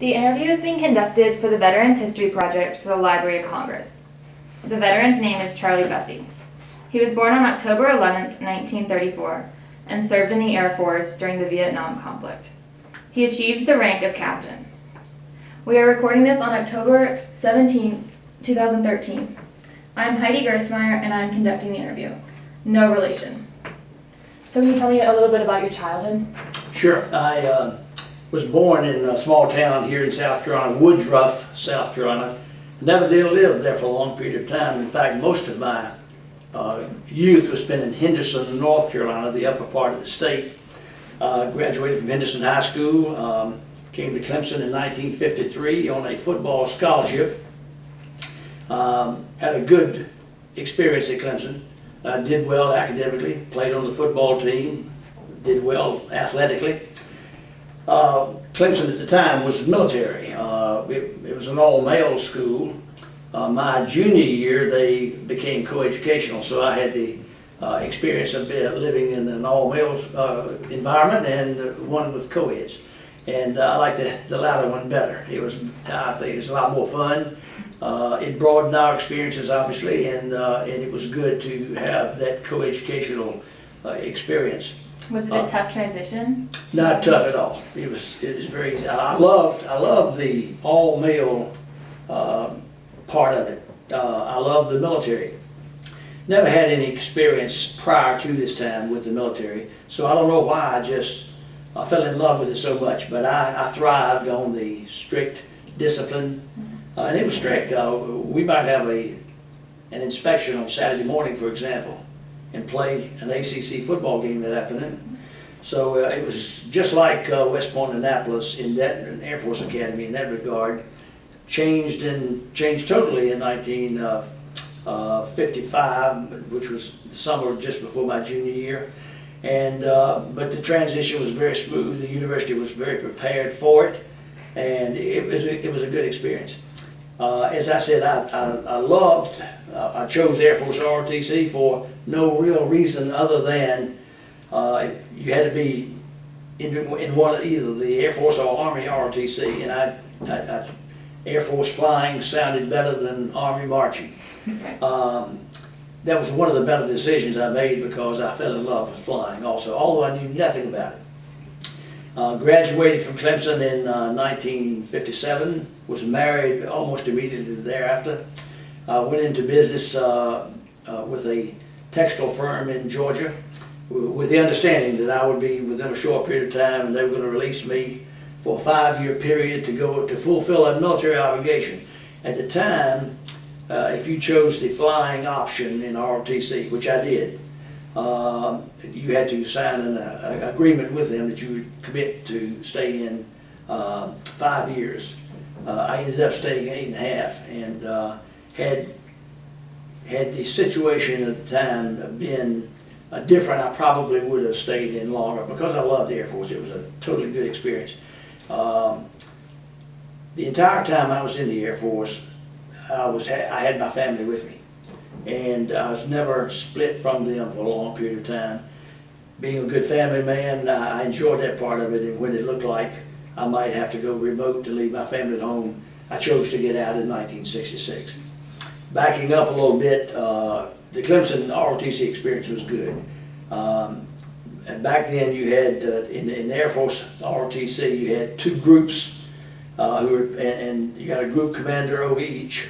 The interview is being conducted for the Veterans History Project for the Library of Congress. The veteran's name is Charlie Bussey. He was born on October 11, 1934, and served in the Air Force during the Vietnam conflict. He achieved the rank of captain. We are recording this on October 17, 2013. I'm Heidi Gerstmyer, and I'm conducting the interview. No relation. So can you tell me a little bit about your childhood? Sure. I was born in a small town here in South Carolina, Woodruff, South Carolina. Never did live there for a long period of time. In fact, most of my youth was spent in Henderson, North Carolina, the upper part of the state. Graduated from Henderson High School, came to Clemson in 1953 on a football scholarship. Had a good experience at Clemson. Did well academically, played on the football team, did well athletically. Clemson at the time was military. It was an all-male school. My junior year they became co-educational, so I had the experience of living in an all-male environment and one with co-eds. And I liked the latter one better. I think it was a lot more fun. It broadened our experiences, obviously, and it was good to have that co-educational experience. Was it a tough transition? Not tough at all. It was very easy. I loved the all-male part of it. I loved the military. Never had any experience prior to this time with the military, so I don't know why I fell in love with it so much, but I thrived on the strict discipline, and it was strict. We might have an inspection on Saturday morning, for example, and play an ACC football game that afternoon. So it was just like West Point, Annapolis in that Air Force Academy in that regard. Changed totally in 1955, which was the summer just before my junior year. And but the transition was very smooth. The university was very prepared for it, and it was a good experience. As I said, I chose Air Force ROTC for no real reason other than you had to be in one, either the Air Force or Army ROTC, and I Air Force flying sounded better than Army marching. That was one of the better decisions I made because I fell in love with flying also, although I knew nothing about it. Graduated from Clemson in 1957, was married almost immediately thereafter. Went into business with a textile firm in Georgia with the understanding that I would be within a short period of time and they were going to release me for a 5-year period to fulfill a military obligation. At the time, if you chose the flying option in ROTC, which I did, you had to sign an agreement with them that you would commit to stay in 5 years. I ended up staying 8.5, and had the situation at the time been different, I probably would have stayed in longer because I loved the Air Force. It was a totally good experience. The entire time I was in the Air Force, I had my family with me, and I was never split from them for a long period of time. Being a good family man, I enjoyed that part of it, and when it looked like I might have to go remote to leave my family at home, I chose to get out in 1966. Backing up a little bit, the Clemson ROTC experience was good. And back then you had, in the Air Force ROTC, you had 2 groups and you got a group commander over each,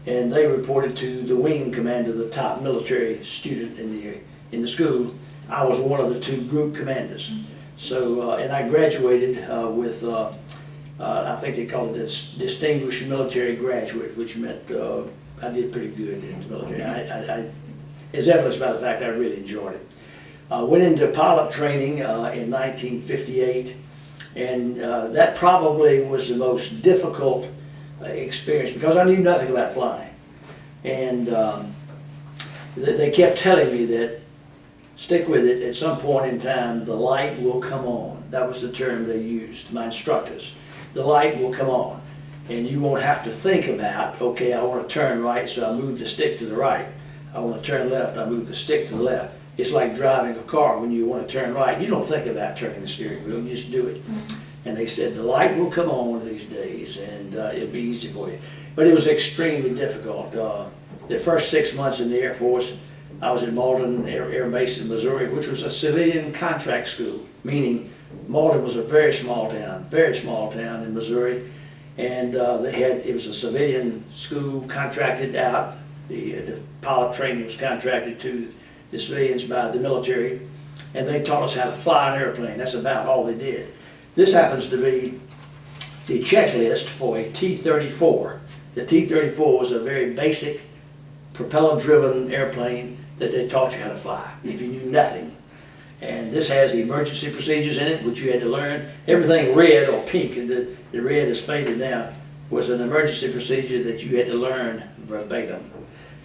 and they reported to the wing commander, the top military student in the school. I was one of the 2 group commanders. So, and I graduated with, I think they called it a distinguished military graduate, which meant I did pretty good in the military. As evidenced by the fact I really enjoyed it. Went into pilot training in 1958, and that probably was the most difficult experience because I knew nothing about flying. And they kept telling me that, stick with it, at some point in time the light will come on. That was the term they used, my instructors. The light will come on, and you won't have to think about, okay, I want to turn right, so I move the stick to the right. I want to turn left, I move the stick to the left. It's like driving a car. When you want to turn right, you don't think about turning the steering wheel, you just do it. And they said, the light will come on one of these days, and it'll be easy for you. But it was extremely difficult. The first 6 months in the Air Force, I was at Malden Air Base in Missouri, which was a civilian contract school, meaning Malden was a very small town in Missouri. And it was a civilian school contracted out. The pilot training was contracted to the civilians by the military. And they taught us how to fly an airplane. That's about all they did. This happens to be the checklist for a T-34. The T-34 was a very basic propeller-driven airplane that they taught you how to fly if you knew nothing. And this has the emergency procedures in it, which you had to learn. Everything red or pink, and the red is faded now, was an emergency procedure that you had to learn verbatim.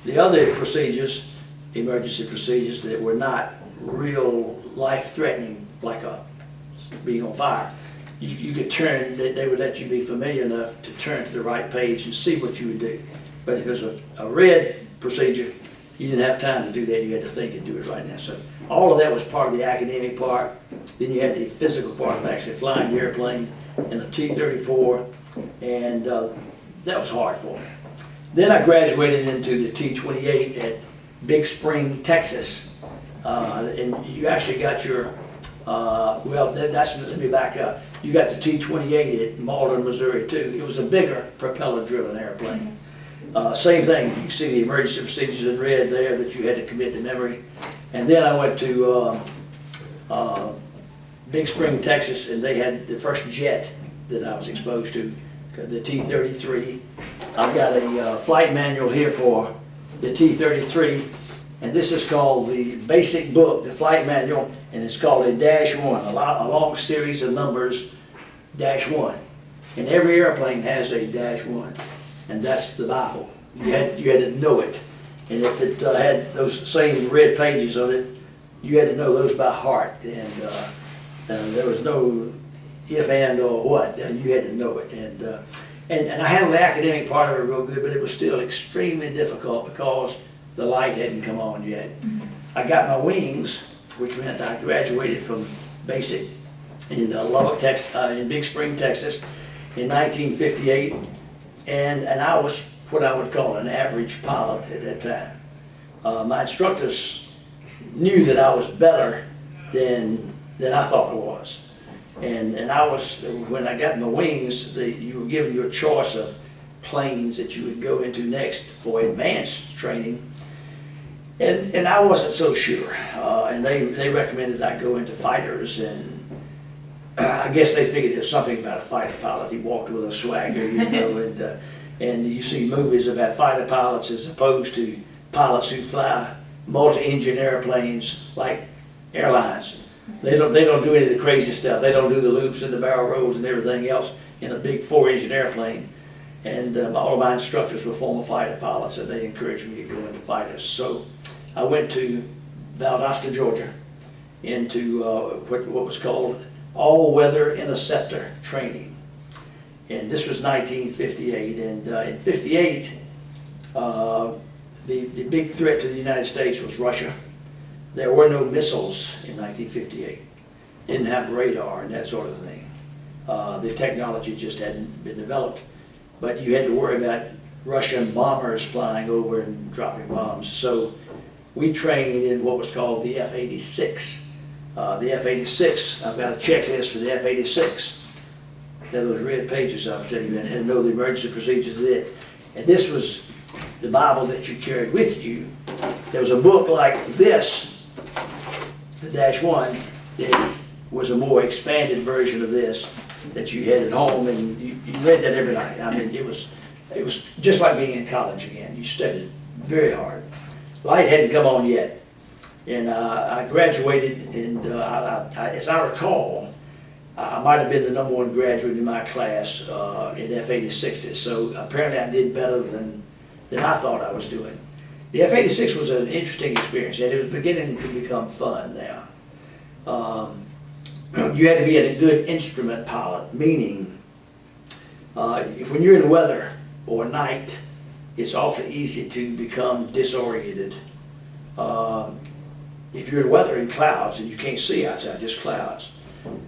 The other procedures, emergency procedures that were not real life-threatening, like being on fire, you could turn, they would let you be familiar enough to turn to the right page and see what you would do. But if it was a red procedure, you didn't have time to do that. You had to think and do it right now. So all of that was part of the academic part. Then you had the physical part of actually flying the airplane in a T-34, and that was hard for me. Then I graduated into the T-28 at Big Spring, Texas, and you actually got your, let me back up. You got the T-28 at Malden, Missouri too. It was a bigger propeller-driven airplane. Same thing, you can see the emergency procedures in red there that you had to commit to memory. And then I went to Big Spring, Texas, and they had the first jet that I was exposed to, the T-33. I've got a flight manual here for the T-33, and this is called the basic book, the flight manual, and it's called a -1, a long series of numbers, -1. And every airplane has a -1. And that's the Bible. You had to know it. And if it had those same red pages on it, you had to know those by heart. And there was no if, and, or what. You had to know it. And I handled the academic part of it real good, but it was still extremely difficult because the light hadn't come on yet. I got my wings, which meant I graduated from basic in Lubbock, Texas, in Big Spring, Texas, in 1958. And I was what I would call an average pilot at that time. My instructors knew that I was better than I thought I was. And I was, when I got my wings, you were given your choice of planes that you would go into next for advanced training. And I wasn't so sure. And they recommended I go into fighters, and I guess they figured there's something about a fighter pilot. He walked with a swagger, you know, and you see movies about fighter pilots as opposed to pilots who fly multi-engine airplanes like airlines. They don't do any of the crazy stuff. They don't do the loops and the barrel rolls and everything else in a big 4-engine airplane. And all of my instructors were former fighter pilots, and they encouraged me to go into fighters. So I went to Valdosta, Georgia, into what was called all-weather interceptor training. And this was 1958, and in 58, the big threat to the United States was Russia. There were no missiles in 1958. Didn't have radar and that sort of thing. The technology just hadn't been developed. But you had to worry about Russian bombers flying over and dropping bombs. So we trained in what was called the F-86. The F-86, I've got a checklist for the F-86. There are those red pages I was telling you, and know the emergency procedures of it. And this was the Bible that you carried with you. There was a book like this, the -1, that was a more expanded version of this that you had at home, and you read that every night. I mean, it was just like being in college again. You studied very hard. Light hadn't come on yet. And I graduated, and as I recall, I might have been the #1 graduate in my class in F-86s, so apparently I did better than I thought I was doing. The F-86 was an interesting experience, and it was beginning to become fun now. You had to be a good instrument pilot, meaning when you're in weather or night, it's awfully easy to become disoriented. If you're in weather in clouds and you can't see outside, just clouds,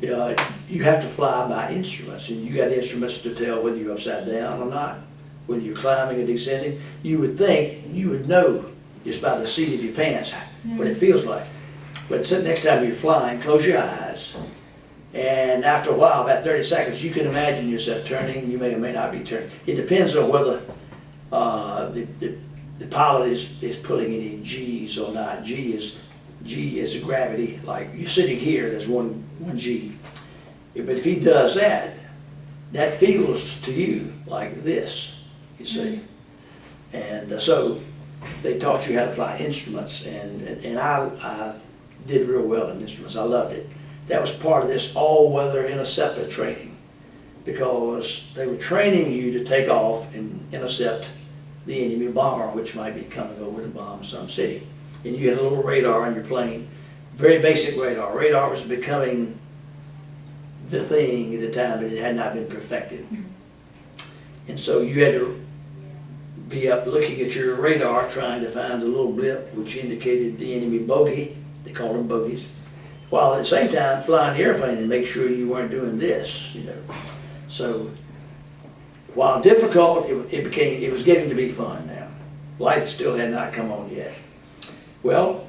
You have to fly by instruments, and you got instruments to tell whether you're upside down or not, whether you're climbing or descending. You would think you would know just by the seat of your pants what it feels like. But next time you're flying, close your eyes, and after a while, about 30 seconds, you can imagine yourself turning. You may or may not be turning. It depends on whether the pilot is pulling any G's or not. G is a gravity. Like you're sitting here, there's one G. But if he does that, that feels to you like this, you see. And so they taught you how to fly instruments, and I did real well in instruments. I loved it. That was part of this all-weather interceptor training, because they were training you to take off and intercept the enemy bomber, which might be coming over to bomb some city. And you had a little radar on your plane, very basic radar. Radar was becoming the thing at the time, but it had not been perfected. And so you had to be up looking at your radar, trying to find the little blip which indicated the enemy bogey. They called them bogeys. While at the same time flying the airplane and make sure you weren't doing this, you know. So while difficult, it was getting to be fun now. Lights still had not come on yet. Well,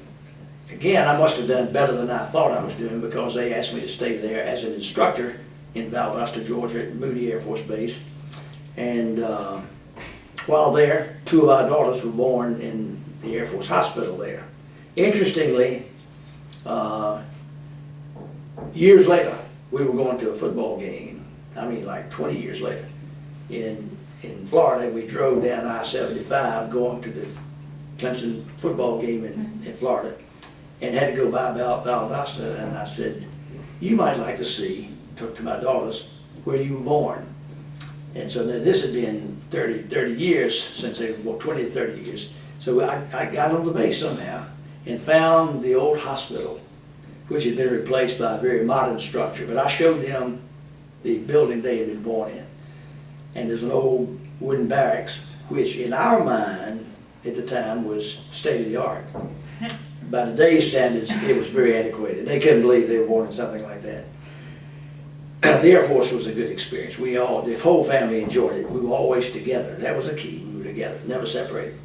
again, I must have done better than I thought I was doing, because they asked me to stay there as an instructor in Valdosta, Georgia at Moody Air Force Base. And while there, 2 of our daughters were born in the Air Force Hospital there. Interestingly, years later, we were going to a football game, I mean like 20 years later, in Florida. We drove down I-75 going to the Clemson football game in Florida, and had to go by Valdosta, and I said, you might like to see, talk to my daughters, where you were born. And so then this had been 30 years since they were born, 20 to 30 years. So I got on the base somehow and found the old hospital, which had been replaced by a very modern structure. But I showed them the building they had been born in. And there's an old wooden barracks, which in our mind at the time was state of the art. By today's standards, it was very antiquated. They couldn't believe they were born in something like that. The Air Force was a good experience. The whole family enjoyed it. We were always together. That was the key. We were together, never separated.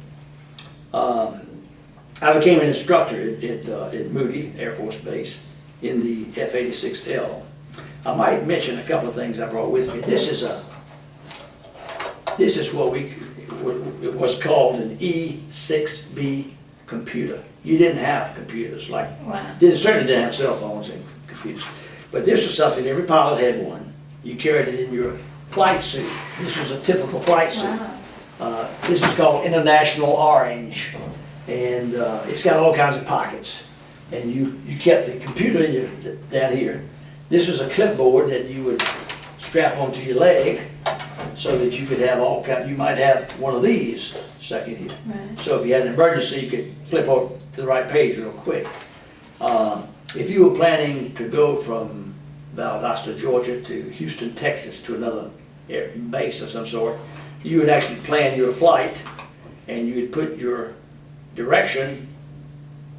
I became an instructor at Moody Air Force Base in the F-86L. I might mention a couple of things I brought with me. This is what it was called an E6B computer. You didn't have computers certainly didn't have cell phones and computers. But this was something, every pilot had one. You carried it in your flight suit. This was a typical flight suit. Wow. This is called International Orange, and it's got all kinds of pockets. And you kept the computer down here. This was a clipboard that you would strap onto your leg, so that you could have you might have one of these stuck in here. Right. So if you had an emergency, you could flip over to the right page real quick. If you were planning to go from Valdosta, Georgia to Houston, Texas, to another base of some sort, you would actually plan your flight, and you would put your direction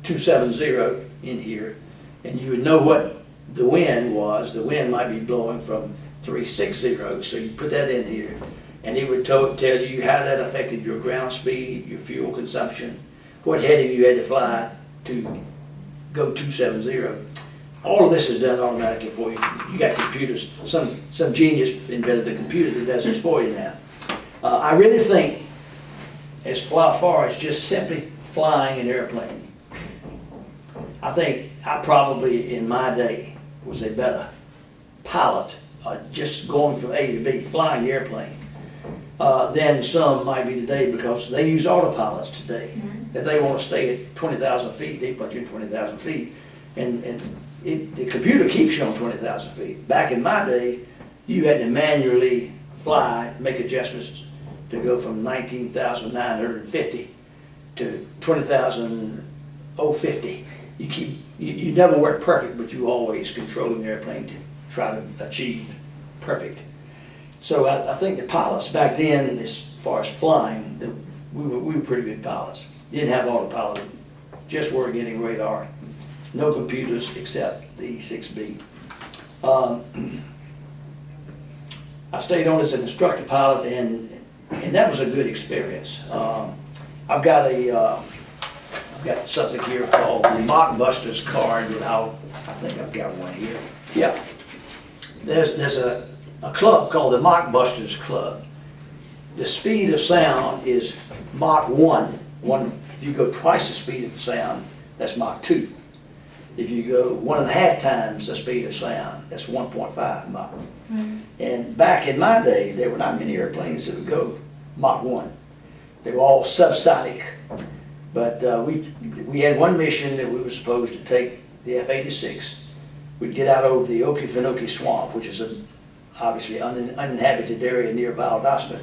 270 in here, and you would know what the wind was. The wind might be blowing from 360, so you put that in here, and it would tell you how that affected your ground speed, your fuel consumption, what heading you had to fly to go 270. All of this is done automatically for you. You got computers. Some genius invented the computer that does this for you now. I really think, as far as just simply flying an airplane, I think I probably in my day was a better pilot, just going from A to B, flying the airplane, than some might be today, because they use autopilots today. If they want to stay at 20,000 feet, they put you in 20,000 feet, and the computer keeps you on 20,000 feet. Back in my day, you had to manually fly, make adjustments to go from 19,950 to 20,050. You never work perfect, but you always controlling the airplane to try to achieve perfect. So I think the pilots back then, as far as flying, we were pretty good pilots. Didn't have autopilot, just were getting radar. No computers except the E6B. I stayed on as an instructor pilot, and that was a good experience. I've got something here called the Mockbusters card, and I think I've got one here. Yeah, there's a club called the Mockbusters Club. The speed of sound is Mach 1. If you go twice the speed of sound, that's Mach 2. If you go 1.5 times the speed of sound, that's 1.5 Mach. Mm-hmm. And back in my day, there were not many airplanes that would go Mach 1. They were all subsonic. But we had one mission that we were supposed to take the F-86. We'd get out over the Okefenokee Swamp, which is obviously uninhabited area near Valdosta.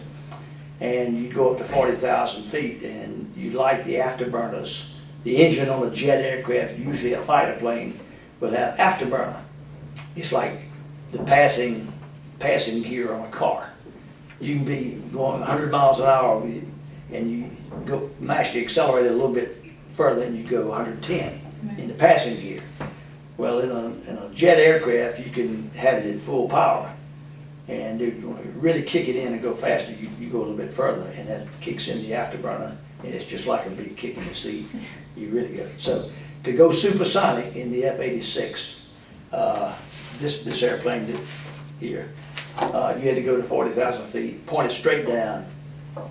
And you'd go up to 40,000 feet, and you'd light the afterburners. The engine on a jet aircraft, usually a fighter plane, will have afterburner. It's like the passing gear on a car. You can be going 100 miles an hour, and you go mash the accelerator a little bit further, and you go 110 in the passing gear. Well, in a jet aircraft, you can have it at full power. And if you want to really kick it in and go faster, you go a little bit further, and that kicks in the afterburner, and it's just like a big kick in the seat. You really go. So to go supersonic in the F-86, this airplane here, you had to go to 40,000 feet, point it straight down,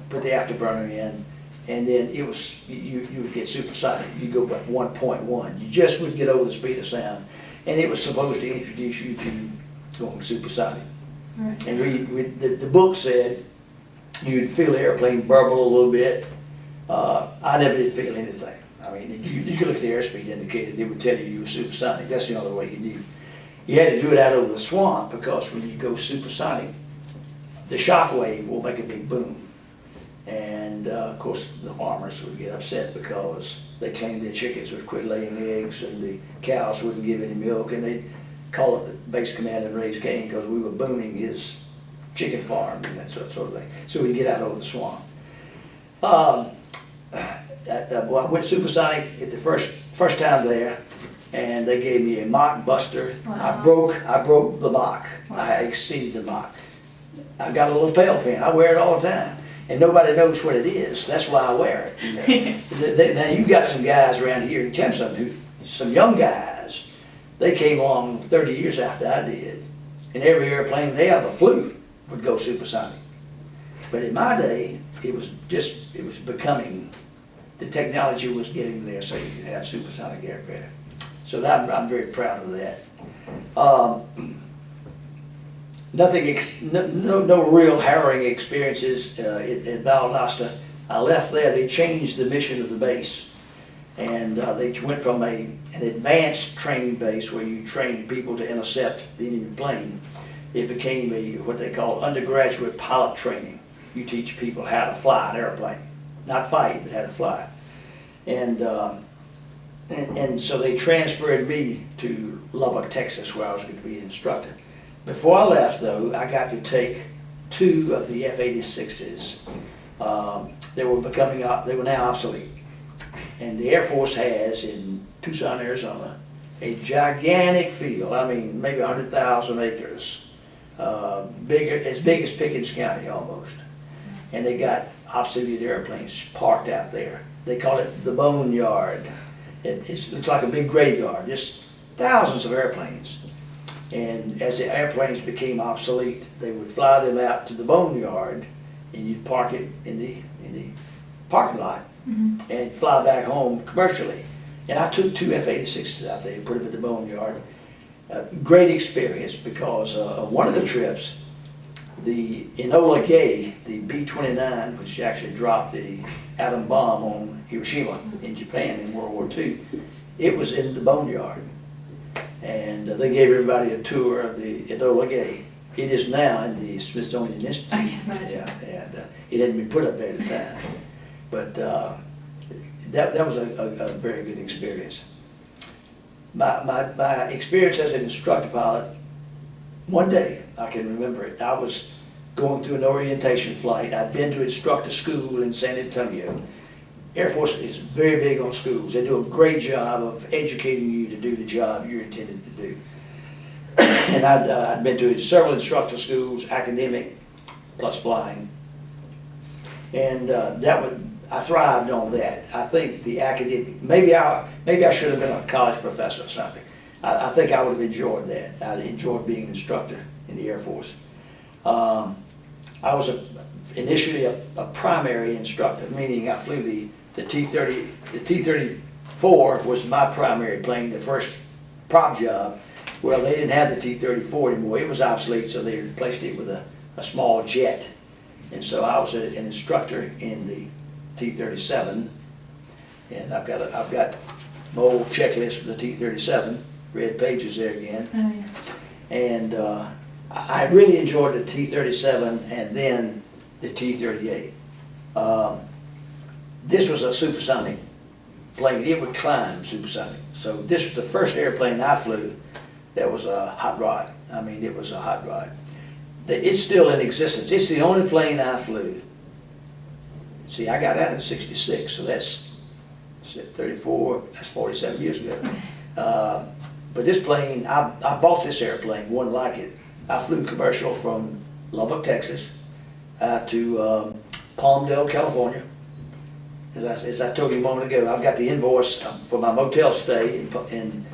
put the afterburner in, and then it was you would get supersonic. You go about 1.1. You just would get over the speed of sound, and it was supposed to introduce you to going supersonic. Right. And the book said you'd feel the airplane burble a little bit. I never did feel anything. I mean, you could look at the airspeed indicator, it would tell you were supersonic. That's the only way you knew. You had to do it out over the swamp, because when you go supersonic, the shock wave will make a big boom. And of course, the farmers would get upset because they claimed their chickens would quit laying eggs, and the cows wouldn't give any milk, and they'd call it the base command and raise Cain because we were booming his chicken farm and that sort of thing. So we'd get out over the swamp. Well, I went supersonic at the first time there, and they gave me a Mach buster. Wow. I broke the Mach. Wow. I exceeded the Mach. I got a little lapel pin. I wear it all the time, and nobody knows what it is. That's why I wear it. You know? Now you've got some guys around here in Clemson, some young guys. They came along 30 years after I did, and every airplane they have a flute would go supersonic. But in my day, it was becoming, the technology was getting there so you could have supersonic aircraft. So I'm very proud of that. No real harrowing experiences at Valdosta. I left there, they changed the mission of the base. And they went from an advanced training base where you train people to intercept the enemy plane. It became what they call undergraduate pilot training. You teach people how to fly an airplane. Not fight, but how to fly. And so they transferred me to Lubbock, Texas, where I was going to be an instructor. Before I left, though, I got to take 2 of the F-86s. They were now obsolete. And the Air Force has, in Tucson, Arizona, a gigantic field. I mean, maybe 100,000 acres, as big as Pickens County almost. And they got obsolete airplanes parked out there. They call it the boneyard. It looks like a big graveyard, just thousands of airplanes. And as the airplanes became obsolete, they would fly them out to the boneyard, and you'd park it in the parking lot. Mm-hmm. And fly back home commercially. And I took 2 F-86s out there and put them at the boneyard. Great experience, because one of the trips, the Enola Gay, the B-29, which actually dropped the atom bomb on Hiroshima in Japan in World War II, it was in the boneyard. And they gave everybody a tour of the Enola Gay. It is now in the Smithsonian Institute. I can imagine. Yeah, and it hadn't been put up there at the time. But that was a very good experience. My experience as an instructor pilot, one day, I can remember it, I was going through an orientation flight. I'd been to instructor school in San Antonio. Air Force is very big on schools. They do a great job of educating you to do the job you're intended to do. And I'd been to several instructor schools, academic plus flying. And I thrived on that. I think the academic, maybe I should have been a college professor or something. I think I would have enjoyed that. I enjoyed being an instructor in the Air Force. I was initially a primary instructor, meaning I flew the T-30. The T-34 was my primary plane, the first prop job. Well, they didn't have the T-34 anymore. It was obsolete, so they replaced it with a small jet. And so I was an instructor in the T-37, and I've got my old checklist for the T-37, red pages there again. Oh, yeah. And I really enjoyed the T-37 and then the T-38. This was a supersonic plane. It would climb supersonic. So this was the first airplane I flew that was a hot rod. I mean, it was a hot rod. It's still in existence. It's the only plane I flew. See, I got out in '66, so that's 34, that's 47 years ago. But this plane, I bought this airplane, one like it. I flew commercial from Lubbock, Texas, to Palmdale, California. As I told you a moment ago, I've got the invoice for my motel stay in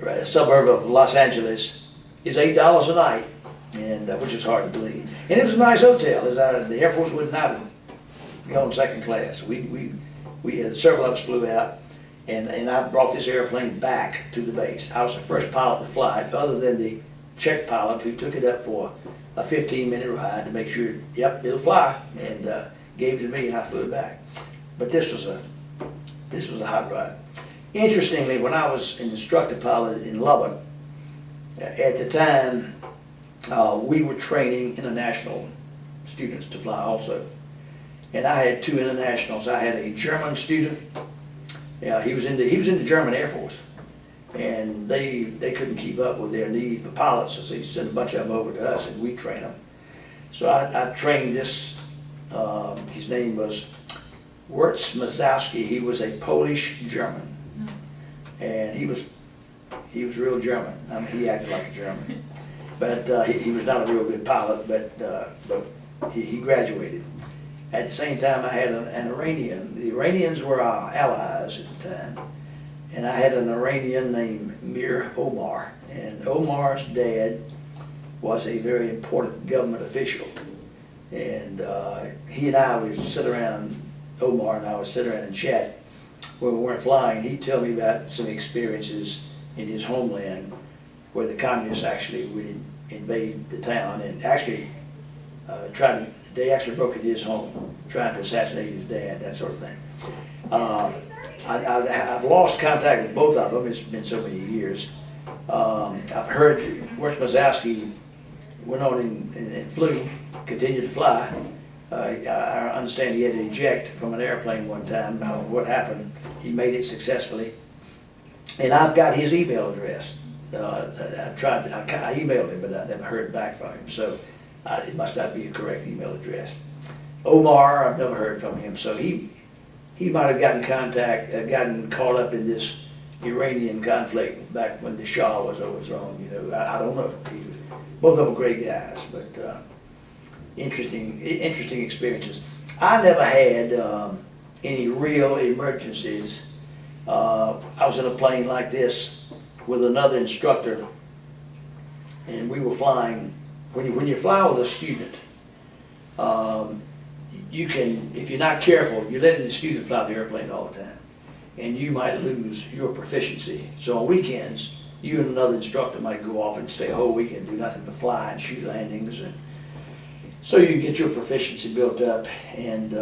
a suburb of Los Angeles. It's $8 a night, and which is hard to believe. And it was a nice hotel. The Air Force would not have gone second class. We had several of us flew out, and I brought this airplane back to the base. I was the first pilot to fly it, other than the Czech pilot who took it up for a 15-minute ride to make sure, yep, it'll fly, and gave it to me, and I flew it back. But this was a hot rod. Interestingly, when I was an instructor pilot in Lubbock, at the time, we were training international students to fly also. And I had two internationals. I had a German student. Yeah, he was in the German Air Force, and they couldn't keep up with their need for pilots, so they sent a bunch of them over to us, and we trained them. So I trained this. His name was Gerstmyer. He was a Polish German, and he was real German. I mean, he acted like a German, but he was not a real good pilot. But he graduated. At the same time, I had an Iranian. The Iranians were our allies at the time, and I had an Iranian named Mir Omar. And Omar's dad was a very important government official, and he and I would sit around. Omar and I would sit around and chat when we weren't flying. He'd tell me about some experiences in his homeland where the communists actually would invade the town and actually they actually broke into his home, trying to assassinate his dad, that sort of thing. I've lost contact with both of them. It's been so many years. I've heard Gerstmyer went on and flew, continued to fly. I understand he had to eject from an airplane one time. I don't know what happened. He made it successfully. And I've got his email address. I emailed him, but I never heard back from him. So it must not be a correct email address. Omar, I've never heard from him. So he might have gotten caught up in this Iranian conflict back when the Shah was overthrown. You know, I don't know. Both of them were great guys, but interesting experiences. I never had any real emergencies. I was in a plane like this with another instructor, and we were flying. When you fly with a student, you can, if you're not careful, you're letting the student fly the airplane all the time, and you might lose your proficiency. So on weekends, you and another instructor might go off and stay a whole weekend, do nothing but fly and shoot landings, and so you get your proficiency built up. And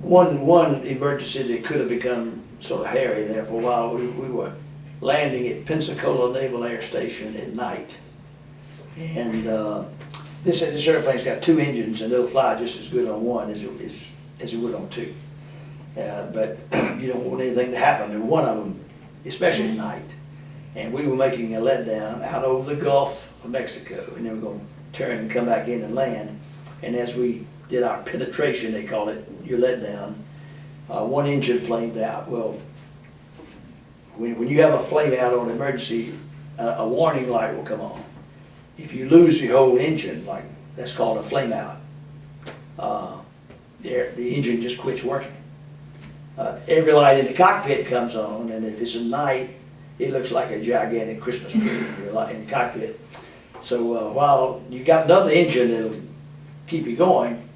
one emergency that could have become sort of hairy there for a while, we were landing at Pensacola Naval Air Station at night. And this airplane's got two engines, and it'll fly just as good on one as it would on two. But you don't want anything to happen to one of them, especially at night. And we were making a letdown out over the Gulf of Mexico, and then we're going to turn and come back in and land. And as we did our penetration, they call it, your letdown, one engine flamed out. Well, when you have a flame out on emergency a warning light will come on. If you lose the whole engine, like that's called a flame out, the engine just quits working. Every light in the cockpit comes on, and if it's a night, it looks like a gigantic Christmas tree in the cockpit. So while you got another engine that'll keep you going,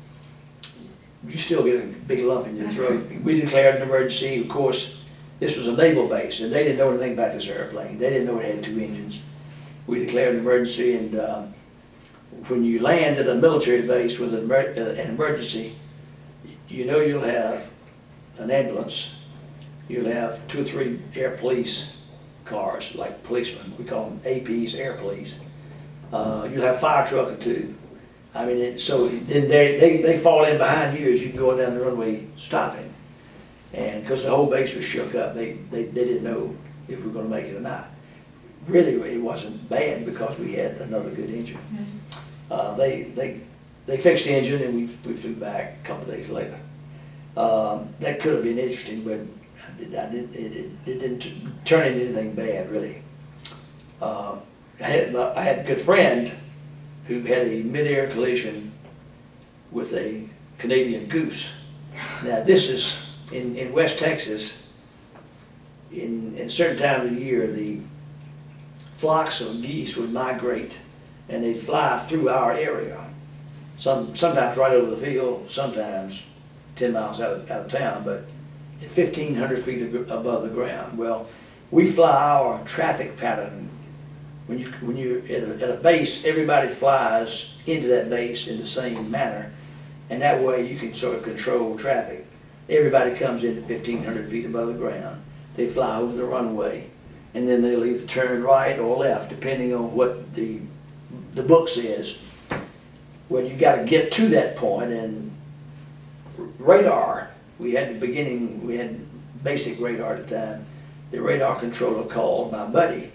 you still get a big lump in your throat. We declared an emergency. Of course, this was a naval base, and they didn't know anything about this airplane. They didn't know it had 2 engines. We declared an emergency, and when you land at a military base with an emergency, you know you'll have an ambulance, you'll have 2 or 3 air police cars, like policemen. We call them APs, air police. You'll have a fire truck or 2. I mean, so then they fall in behind you as you're going down the runway stopping. And because the whole base was shook up, they didn't know if we were going to make it or not. Really, it wasn't bad because we had another good engine. They fixed the engine, and we flew back a couple of days later. That could have been interesting, but it didn't turn into anything bad, really. I had a good friend who had a mid-air collision with a Canadian goose. Now this is in West Texas. In certain times of the year, the flocks of geese would migrate, and they'd fly through our area. Sometimes right over the field, sometimes 10 miles out of town, but at 1,500 feet above the ground. Well, we fly our traffic pattern. When you're at a base, everybody flies into that base in the same manner, and that way you can sort of control traffic. Everybody comes in at 1,500 feet above the ground. They fly over the runway, and then they'll either turn right or left, depending on what the book says. Well, you got to get to that point, and radar, we had basic radar at the time. The radar controller called my buddy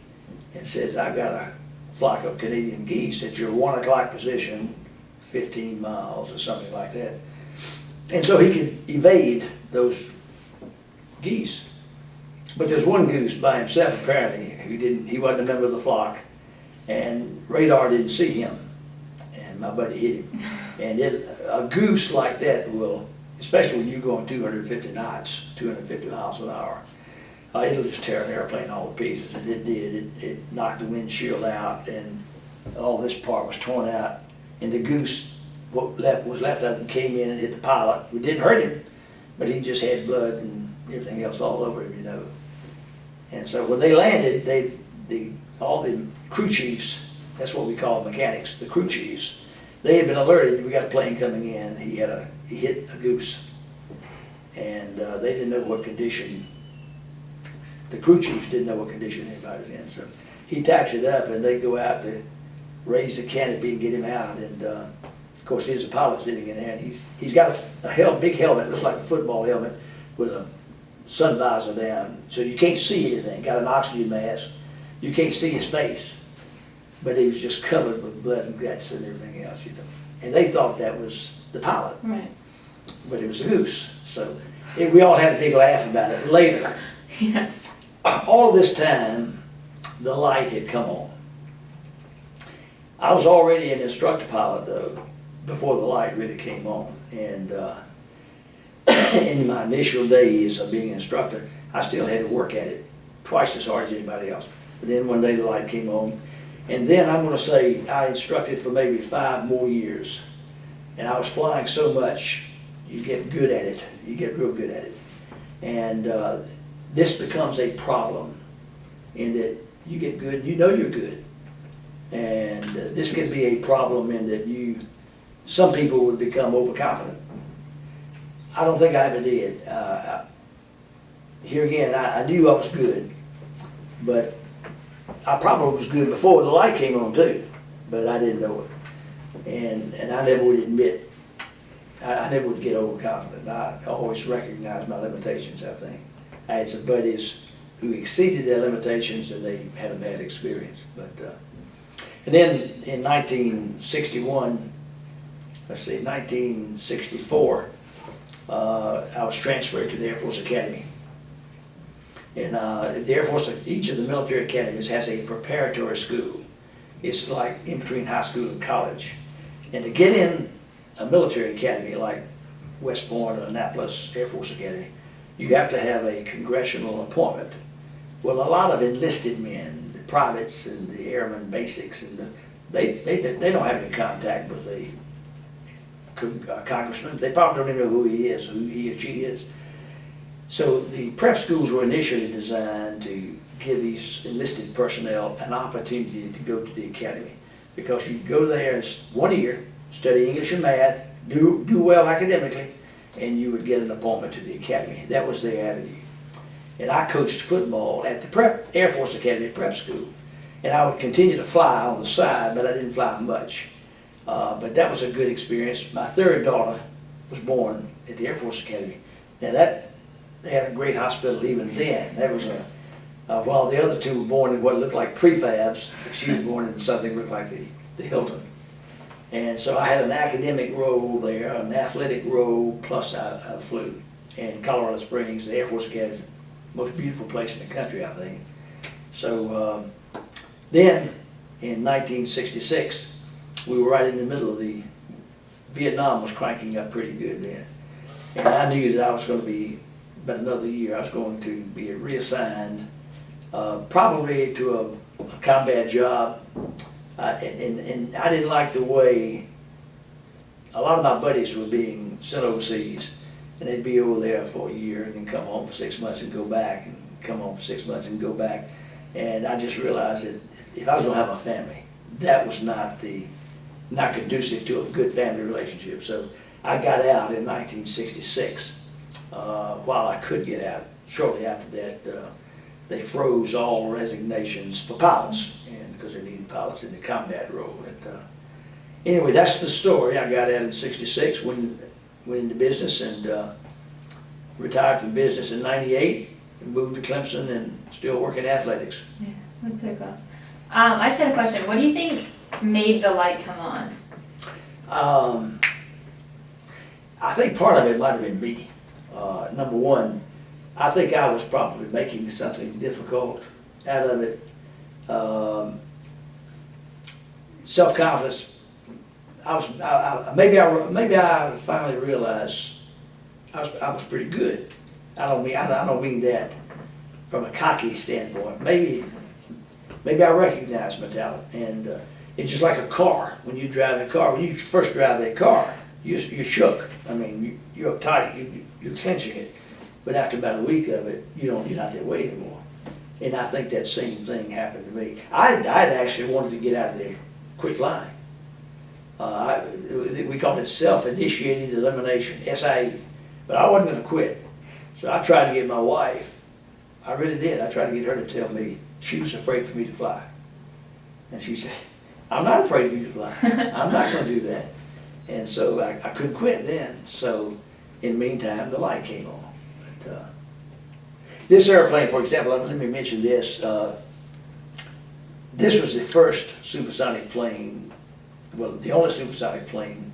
and says, I've got a flock of Canadian geese at your 1 o'clock position, 15 miles or something like that. And so he could evade those geese. But there's one goose by himself apparently he wasn't a member of the flock, and radar didn't see him, and my buddy hit him. And a goose like that will, especially when you're going 250 knots, 250 miles an hour, it'll just tear an airplane all to pieces, and it did. It knocked the windshield out, and all this part was torn out, and the goose, what was left of him, came in and hit the pilot. We didn't hurt him, but he just had blood and everything else all over him, you know. And so when they landed, all the crew chiefs, that's what we call mechanics, the crew chiefs, they had been alerted, we got a plane coming in, he hit a goose. And they didn't know what condition, the crew chiefs didn't know what condition anybody was in. So he taxied up, and they go out to raise the canopy and get him out. And of course, there's a pilot sitting in there, and he's got a big helmet, looks like a football helmet, with a sun visor down, so you can't see anything. Got an oxygen mask. You can't see his face, but he was just covered with blood and guts and everything else, you know. And they thought that was the pilot, Right. but it was a goose. So we all had a big laugh about it. Later, Yeah. all this time, the light had come on. I was already an instructor pilot though, before the light really came on. And in my initial days of being an instructor, I still had to work at it twice as hard as anybody else. But then one day the light came on, and then I'm going to say I instructed for maybe 5 more years. And I was flying so much, you get good at it. You get real good at it. And this becomes a problem in that you get good, you know you're good. And this can be a problem in that some people would become overconfident. I don't think I ever did. Here again, I knew I was good, but I probably was good before the light came on too, but I didn't know it. And I never would admit, I never would get overconfident. I always recognized my limitations, I think. I had some buddies who exceeded their limitations, and they had a bad experience. And then in 1964, I was transferred to the Air Force Academy. And the Air Force, each of the military academies has a preparatory school. It's like in between high school and college. And to get in a military academy like West Point or Annapolis Air Force Academy, you have to have a congressional appointment. Well, a lot of enlisted men, the privates and the airmen basics, and they don't have any contact with a congressman. They probably don't even know who he is, who he or she is. So the prep schools were initially designed to give these enlisted personnel an opportunity to go to the academy, because you go there 1 year, study English and math, do well academically, and you would get an appointment to the academy. That was their avenue. And I coached football at the Air Force Academy prep school, and I would continue to fly on the side, but I didn't fly much. But that was a good experience. My third daughter was born at the Air Force Academy. Now they had a great hospital even then. That was while the other two were born in what looked like prefabs, she was born in something that looked like the Hilton. And so I had an academic role there, an athletic role, plus I flew. And Colorado Springs, the Air Force Academy, is the most beautiful place in the country, I think. So then, in 1966, we were right in the middle of Vietnam was cranking up pretty good then. And I knew that I was going to be, about another year, I was going to be reassigned, probably to a combat job. And I didn't like the way a lot of my buddies were being sent overseas, and they'd be over there for a year and then come home for 6 months and go back, and come home for 6 months and go back. And I just realized that if I was going to have a family, that was not conducive to a good family relationship. So I got out in 1966. While I could get out, shortly after that, they froze all resignations for pilots, and because they needed pilots in the combat role. Anyway, that's the story. I got out in '66, went into business, and retired from business in '98, and moved to Clemson, and still working athletics. Yeah, that's so cool. I just had a question. What do you think made the light come on? I think part of it might have been me. Number one, I think I was probably making something difficult out of it. Self-confidence. Maybe I finally realized I was pretty good. I don't mean that from a cocky standpoint. Maybe I recognized my talent, and it's just like a car. When you drive a car, when you first drive that car, you're shook. I mean, you're uptight. You're clenching it, but after about a week of it, you're not that way anymore. And I think that same thing happened to me. I'd actually wanted to get out of there, quit flying. We called it self-initiated elimination, SIE, but I wasn't going to quit. So I tried to get my wife. I really did. I tried to get her to tell me she was afraid for me to fly, and she said, "I'm not afraid of you to fly. I'm not going to do that." And so I couldn't quit then. So in the meantime, the light came on. But, this airplane, for example, let me mention this. This was the first supersonic plane, well, the only supersonic plane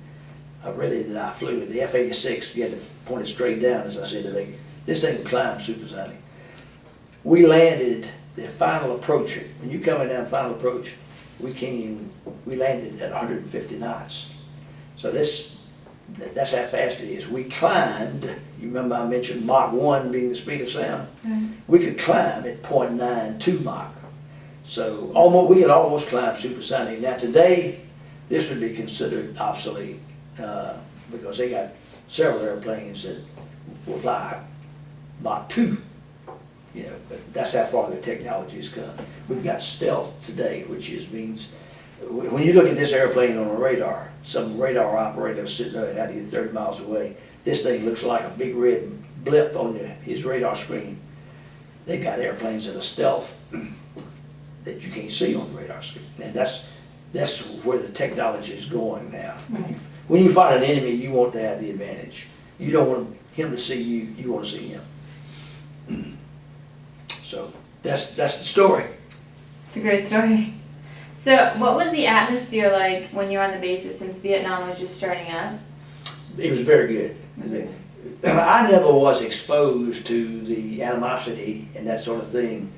really that I flew. The F-86, you had to point it straight down, as I said. This thing would climb supersonic. We landed the final approach. When you coming down final approach, we landed at 150 knots. So that's how fast it is. We climbed, you remember I mentioned Mach 1 being the speed of sound? Right. We could climb at 0.92 Mach. So we could almost climb supersonic. Now today, this would be considered obsolete because they got several airplanes that will fly Mach 2. But that's how far the technology has come. We've got stealth today, which means when you look at this airplane on a radar, some radar operator sitting there out here 30 miles away, this thing looks like a big red blip on his radar screen. They got airplanes that are stealth that you can't see on the radar screen. And that's where the technology is going now. Right. When you find an enemy, you want to have the advantage. You don't want him to see you, you want to see him. So that's the story. It's a great story. So what was the atmosphere like when you were on the bases, since Vietnam was just starting up? It was very good. I never was exposed to the animosity and that sort of thing.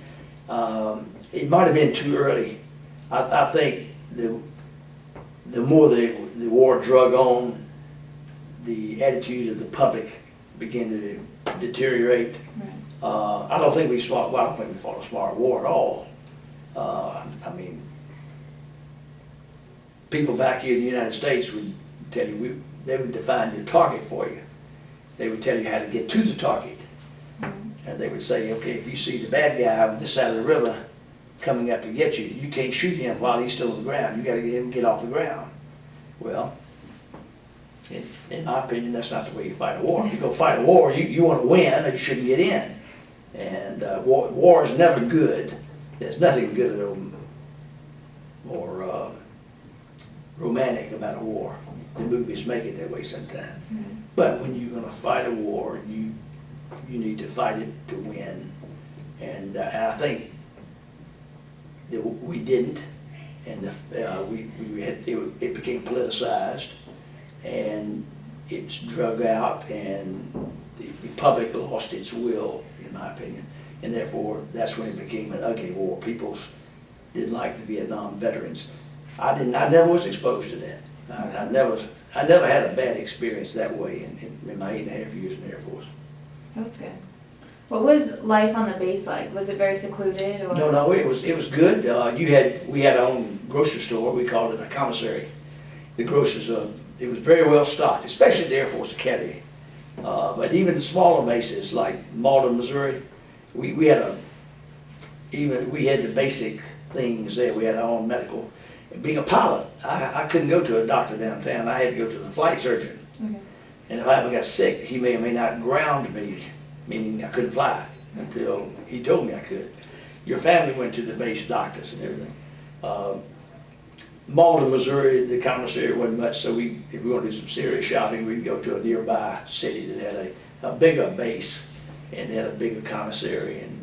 It might have been too early. I think the more the war drug on, the attitude of the public began to deteriorate. Right. I don't think we fought a smart war at all. I mean, people back here in the United States would tell you, they would define your target for you. They would tell you how to get to the target. And they would say, okay, if you see the bad guy on this side of the river coming up to get you, you can't shoot him while he's still on the ground. You got to get him to get off the ground. Well, in my opinion, that's not the way you fight a war. If you go fight a war, you want to win, or you shouldn't get in. And war is never good. There's nothing good or more romantic about a war. The movies make it that way sometimes. But when you're going to fight a war, you need to fight it to win. And I think that we didn't, and it became politicized, and it's drug out, and the public lost its will, in my opinion, and therefore that's when it became an ugly war. People didn't like the Vietnam veterans. I never was exposed to that. I never had a bad experience that way in my 8.5 years in the Air Force. That's good. What was life on the base like? Was it very secluded? Or? No, it was good. We had our own grocery store. We called it a commissary. The grocers, it was very well stocked, especially the Air Force Academy. But even the smaller bases like Malden, Missouri, we had the basic things there. We had our own medical. Being a pilot, I couldn't go to a doctor downtown. I had to go to the flight surgeon. Okay. And if I ever got sick, he may or may not ground me, meaning I couldn't fly until he told me I could. Your family went to the base doctors and everything. Malden, Missouri, the commissary wasn't much, so if we want to do some serious shopping, we'd go to a nearby city that had a bigger base and had a bigger commissary and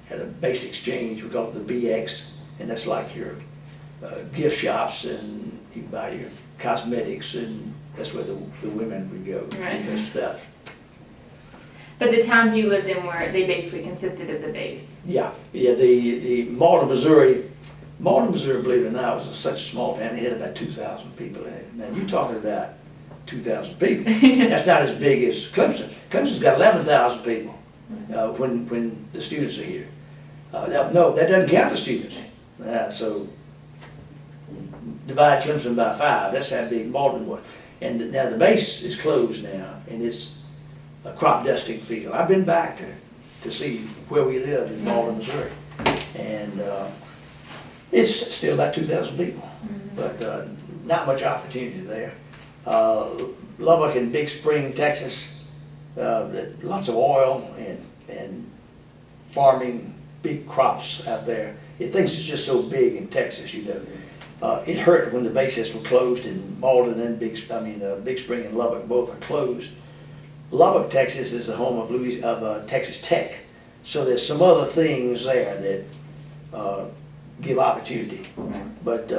had a base exchange. We called it the BX, and that's like your gift shops, and you can buy your cosmetics, and that's where the women would go to right. their stuff. But the towns you lived in they basically consisted of the base? Yeah. The Malden, Missouri, believe it or not, was such a small town. It had about 2,000 people in it. Now you're talking about 2,000 people. That's not as big as Clemson. Clemson's got 11,000 people when the students are here. No, that doesn't count the students. So divide Clemson by 5. That's how big Malden was. And now the base is closed now, and it's a crop dusting field. I've been back to see where we lived in Malden, Missouri, and it's still about 2,000 people, but not much opportunity there. Lubbock and Big Spring, Texas, lots of oil and farming, big crops out there. Things are just so big in Texas, you know. It hurt when the bases were closed in Malden and Big Spring and Lubbock both are closed. Lubbock, Texas is the home of Texas Tech, so there's some other things there that give opportunity. But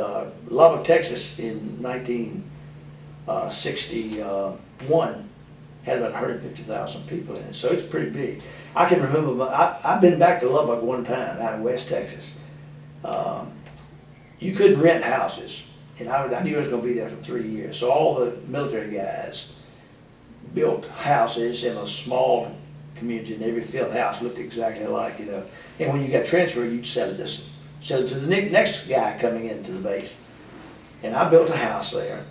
Lubbock, Texas in 1961 had about 150,000 people in it, so it's pretty big. I can remember, I've been back to Lubbock one time out in West Texas. You couldn't rent houses, and I knew I was going to be there for 3 years, so all the military guys built houses in a small community, and every fifth house looked exactly alike, you know. And when you got transferred, you'd sell it to the next guy coming into the base. And I built a house there,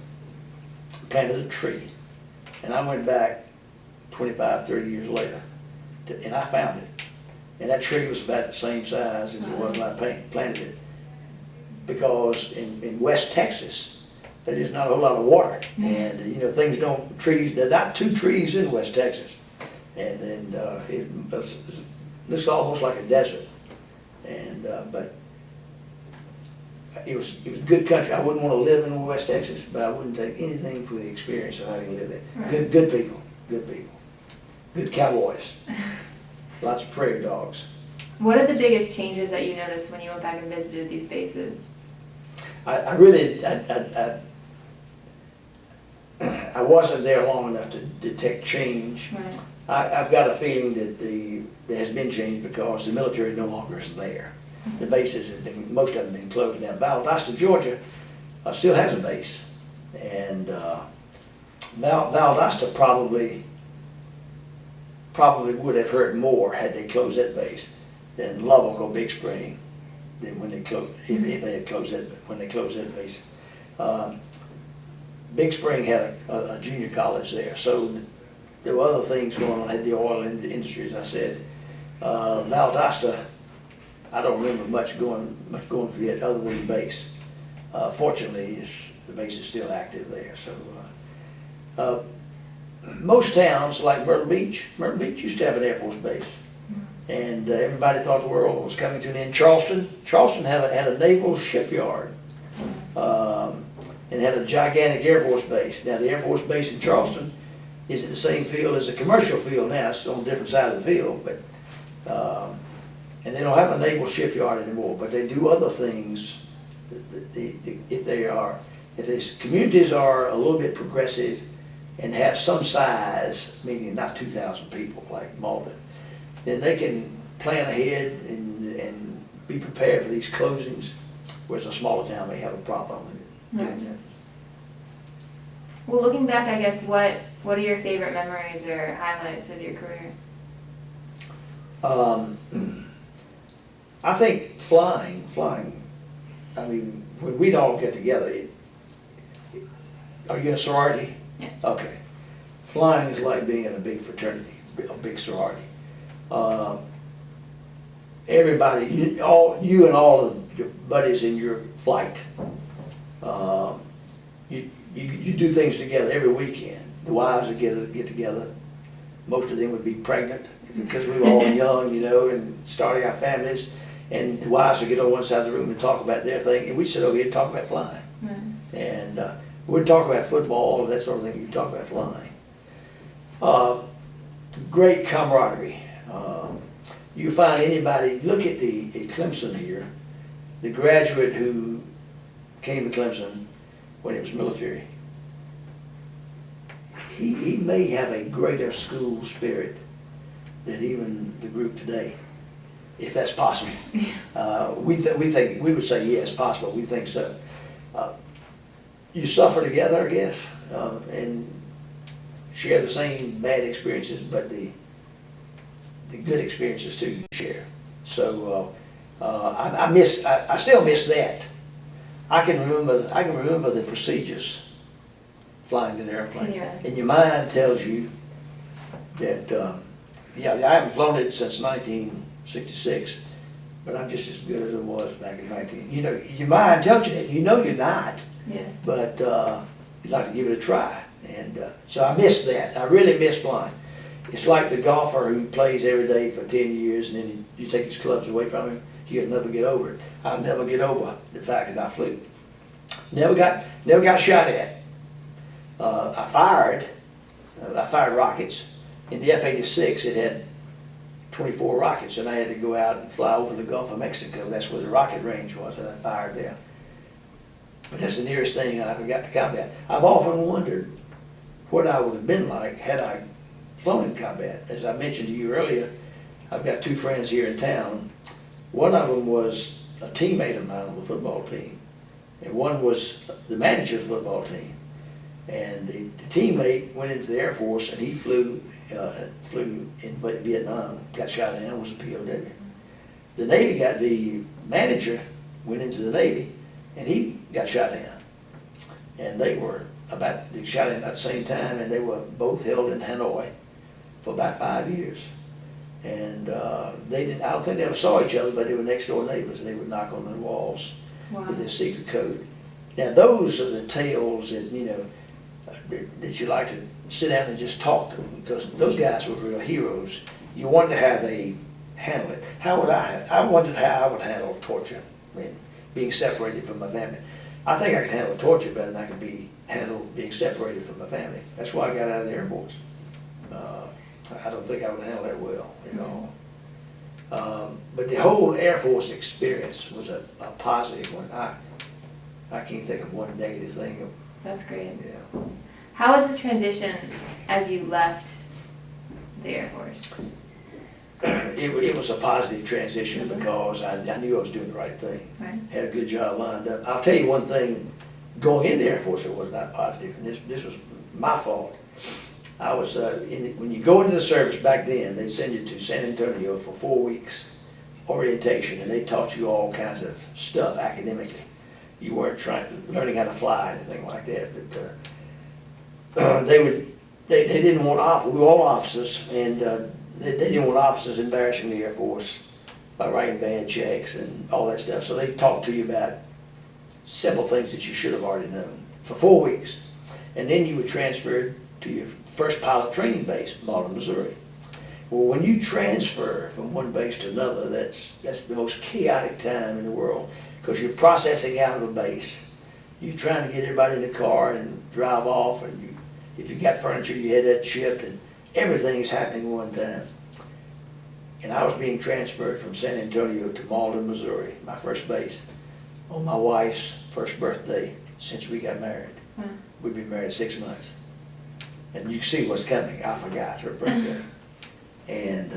planted a tree, and I went back 25, 30 years later, and I found it. And that tree was about the same size as it was when I planted it. Because in West Texas, there's not a whole lot of water, and you know there are not 2 trees in West Texas, and it looks almost like a desert, and but it was good country. I wouldn't want to live in West Texas, but I wouldn't take anything for the experience of having lived there. Right. Good people, good cowboys, lots of prairie dogs. What are the biggest changes that you noticed when you went back and visited these bases? I I wasn't there long enough to detect change. Right. I've got a feeling that there has been change because the military no longer is there. The bases have been, most of them have been closed now. Valdosta, Georgia, still has a base, and Valdosta probably would have hurt more had they closed that base than Lubbock or Big Spring than when they closed, if they had closed that, when they closed that base. Big Spring had a junior college there, so there were other things going on, had the oil industry, as I said. Valdosta, I don't remember much going for it other than the base. Fortunately, the base is still active there. So most towns like Myrtle Beach used to have an Air Force base, and everybody thought the world was coming to an end. Charleston had a naval shipyard, and had a gigantic Air Force base. Now the Air Force base in Charleston is in the same field as a commercial field now. It's on a different side of the field, but and they don't have a naval shipyard anymore. But they do other things. If these communities are a little bit progressive and have some size, meaning not 2,000 people like Malden, then they can plan ahead and be prepared for these closings, whereas a smaller town may have a problem with it. Right. Well, looking back, I guess, what are your favorite memories or highlights of your career? I think flying. I mean, when we'd all get together, are you in a sorority? Yes. Okay. Flying is like being in a big fraternity, a big sorority. Everybody, you and all of your buddies in your flight, you do things together every weekend. The wives would get together. Most of them would be pregnant because we were all young, and starting our families. And the wives would get on one side of the room and talk about their thing, and we'd sit over here and talk about flying. Mm-hmm. And we'd talk about football, that sort of thing. You'd talk about flying. Great camaraderie. You find anybody, look at Clemson here, the graduate who came to Clemson when it was military. He may have a greater school spirit than even the group today, if that's possible. We would say yes, possible. We think so. You suffer together, I guess, and share the same bad experiences, but the good experiences too you share. So I still miss that. I can remember the procedures flying an airplane, and your mind tells you that I haven't flown it since 1966, but I'm just as good as I was back in 19. Your mind tells you that. You're not. Yeah. But you'd like to give it a try, and so I miss that. I really miss flying. It's like the golfer who plays every day for 10 years, and then you take his clubs away from him. He'll never get over it. I'll never get over the fact that I flew. Never got shot at. I fired rockets. In the F-86, it had 24 rockets, and I had to go out and fly over the Gulf of Mexico. That's where the rocket range was, and I fired there. But that's the nearest thing I ever got to combat. I've often wondered what I would have been like had I flown in combat. As I mentioned to you earlier, I've got two friends here in town. One of them was a teammate of mine on the football team, and one was the manager of the football team. And the teammate went into the Air Force, and he flew in Vietnam, got shot down, was a POW. The manager went into the Navy, and he got shot down. And they shot him at the same time, and they were both held in Hanoi for about 5 years. And I don't think they ever saw each other, but they were next door neighbors, and they would knock on the walls with this secret code. Now those are the tales that, that you like to sit down and just talk to them, because those guys were real heroes. You wonder how they handle it. I wondered how I would handle torture, being separated from my family. I think I can handle torture better than I can handle being separated from my family. That's why I got out of the Air Force. I don't think I would handle that well at all. But the whole Air Force experience was a positive one. I can't think of one negative thing. That's great. Yeah. How was the transition as you left the Air Force? It was a positive transition because I knew I was doing the right thing. Right. Had a good job lined up. I'll tell you one thing, going in the Air Force, it was not positive, and this was my fault. I was, when you go into the service back then, they send you to San Antonio for 4 weeks orientation, and they taught you all kinds of stuff academically. You weren't learning how to fly or anything like that, but they didn't want we were all officers, and they didn't want officers embarrassing the Air Force by writing bad checks and all that stuff. So they talked to you about simple things that you should have already known for 4 weeks. And then you were transferred to your first pilot training base, Malden, Missouri. Well, when you transfer from one base to another, that's the most chaotic time in the world, because you're processing out of the base. You're trying to get everybody in the car and drive off, and if you got furniture, you had that shipped, and everything's happening one time. And I was being transferred from San Antonio to Malden, Missouri, my first base, on my wife's first birthday since we got married. We'd been married 6 months. And you can see what's coming. I forgot her birthday. And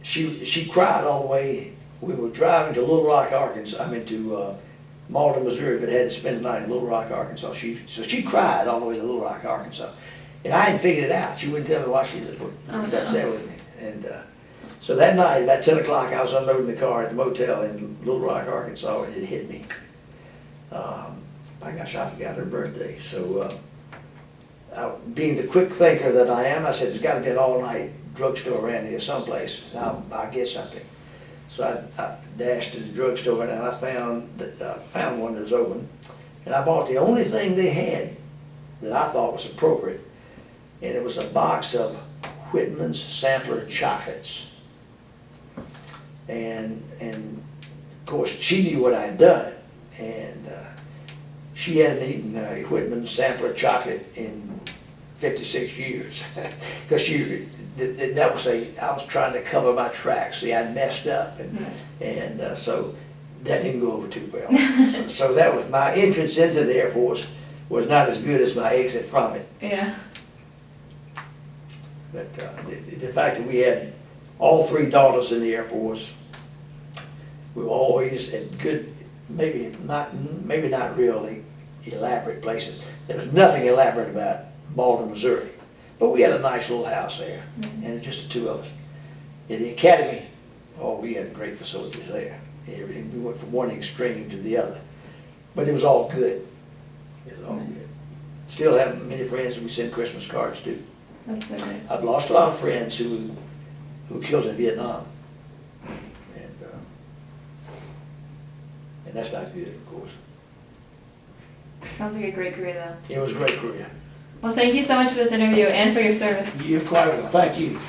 she cried all the way. We were driving to Little Rock, Arkansas. to Malden, Missouri, but had to spend the night in Little Rock, Arkansas. So she cried all the way to Little Rock, Arkansas. And I hadn't figured it out. She wouldn't tell me why she was upset with me. And so that night, about 10 o'clock, I was unloading the car at the motel in Little Rock, Arkansas, and it hit me. My gosh, I forgot her birthday. So being the quick thinker that I am, I said, there's got to be an all-night drugstore around here someplace, and I'll get something. So I dashed to the drugstore, and I found one that was open, and I bought the only thing they had that I thought was appropriate, and it was a box of Whitman's Sampler chocolates. And of course, she knew what I had done, and she hadn't eaten Whitman's Sampler chocolate in 56 years, because I was trying to cover my tracks. See, I'd messed up, and so that didn't go over too well. so that was my entrance into the Air Force was not as good as my exit from it. Yeah. But the fact that we had all 3 daughters in the Air Force, we were always at good, maybe not really elaborate places. There was nothing elaborate about Malden, Missouri, but we had a nice little house there, and just the 2 of us. In the academy, we had great facilities there. We went from one extreme to the other, but it was all good. It was all good. Still have many friends that we send Christmas cards to. That's so great. I've lost a lot of friends who killed in Vietnam, and that's not good, of course. Sounds like a great career, though. It was a great career. Well, thank you so much for this interview and for your service. You're quite welcome. Thank you.